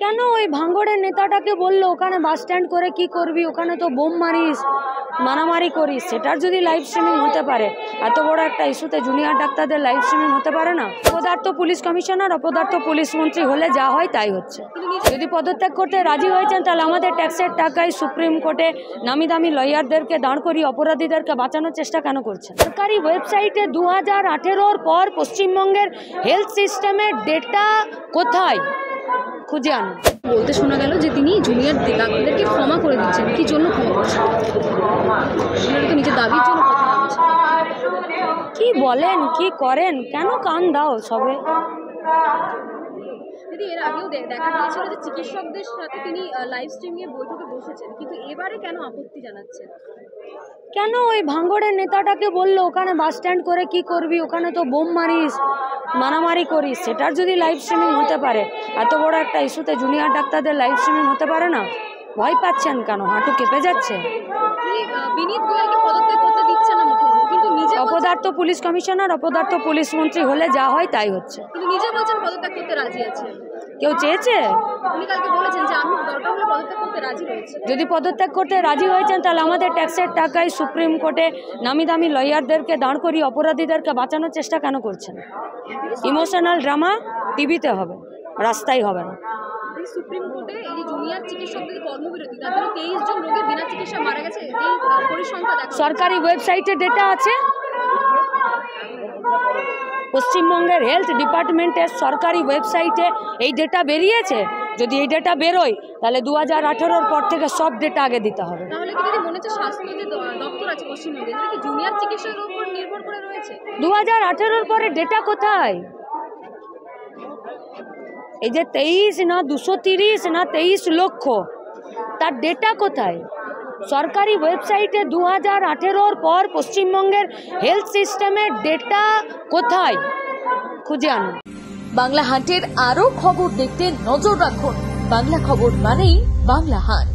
কেন ওই ভাঙড়ের নেতাটাকে বললো ওখানে বাস স্ট্যান্ড করে কি করবি, ওখানে তো বোম মারিস, মারামারি করিস, সেটার যদি লাইভ স্ট্রিমিং হতে পারে, এত বড় একটা ইস্যুতে জুনিয়র ডাক্তারদের লাইভ স্ট্রিমিং হতে পারে না? অপদার্থ পুলিশ কমিশনার, অপদার্থ পুলিশ মন্ত্রী হলে যা হয় তাই হচ্ছে। যদি পদত্যাগ করতে রাজি হয়েছেন তাহলে আমাদের ট্যাক্সের টাকায় সুপ্রিম কোর্টে নামি দামি লয়ারদেরকে দাঁড় করিয়ে অপরাধীদেরকে বাঁচানোর চেষ্টা কেন করছেন? সরকারি ওয়েবসাইটে 2018 পর পশ্চিমবঙ্গের হেলথ সিস্টেমের ডেটা কোথায় খুঁজে আনুন। বলতে শোনা গেল যে তিনি জুনিয়র ডাক্তারদেরকে ক্ষমা করে দিচ্ছেন। কি জন্য ক্ষমা করছেন? ওনারা তো নিজের দাবির জন্য কথা বলছেন। কি বলেন, কি করেন, কেন কান দাও সবে? দিদি, এর আগেও দেখা গিয়েছিল যে চিকিৎসকদের সাথে তিনি লাইভ স্ট্রিমিংয়ে বৈঠকে বসেছেন, কিন্তু এবারে কেন আপত্তি জানাচ্ছেন? কেন ওই ভাঙড়ের নেতাটাকে বললো ওখানে বাস স্ট্যান্ড করে কি করবি, ওখানে তো বোম মারিস, মারামারি করিস, সেটার যদি লাইভ স্ট্রিমিং হতে পারে, এত বড় একটা ইস্যুতে জুনিয়র ডাক্তারদের লাইভ স্ট্রিমিং হতে পারে না? ভয় পাচ্ছেন কেন? হাঁটু কেঁপে যাচ্ছে? বিনীত গোয়েলকে পদত্যাগ করতে দিচ্ছে না মুখ্যমন্ত্রী, কিন্তু নিজে অপদার্থ পুলিশ কমিশনার, অপদার্থ পুলিশ মন্ত্রী হলে যা হয় তাই হচ্ছে। কিন্তু নিজে বলছেন পদত্যাগ করতে রাজি আছে। কেউ চেয়েছে? উনি কালকে বলেছেন যে আমি দরকার হলে পদত্যাগ করতে রাজি রয়েছে। যদি পদত্যাগ করতে রাজি হয়েছেন তাহলে আমাদের ট্যাক্সের টাকায় সুপ্রিম কোর্টে নামি দামি লয়ারদেরকে দাঁড় করিয়ে অপরাধীদেরকে বাঁচানোর চেষ্টা কেন করছেন? ইমোশনাল ড্রামা টিভিতে হবে, রাস্তায় হবে না। সুপ্রিম কোর্টে এই যে জুনিয়র চিকিৎসকদের কর্মবিরতি, তাদের 23 জন রোগী বিনা চিকিৎসা মারা গেছে, এই পরিসংখ্যান দেখা সরকারি ওয়েবসাইটে ডেটা আছে। পশ্চিমবঙ্গের হেলথ ডিপার্টমেন্টের সরকারি ওয়েবসাইটে এই ডেটা বেরিয়েছে। যদি এই ডেটা বেরোয় তাহলে 2018 পর থেকে সব ডেটা আগে দিতে হবে। তাহলে কি দিদি মনে হচ্ছে স্বাস্থ্য যে দপ্তর আছে পশ্চিমবঙ্গে, এটা কি জুনিয়র চিকিৎসকের উপর নির্ভর করে রয়েছে? 2018 পরে ডেটা কোথায়? এই যে 23 না 230 না 23 লক্ষ, তার ডেটা কোথায়? সরকারি ওয়েবসাইটে 2018 পর পশ্চিমবঙ্গের হেলথ সিস্টেমের ডেটা কোথায় খুঁজে আনুন। বাংলা হাটের আরো খবর দেখতে নজর রাখুন। বাংলা খবর মানেই বাংলা হাট।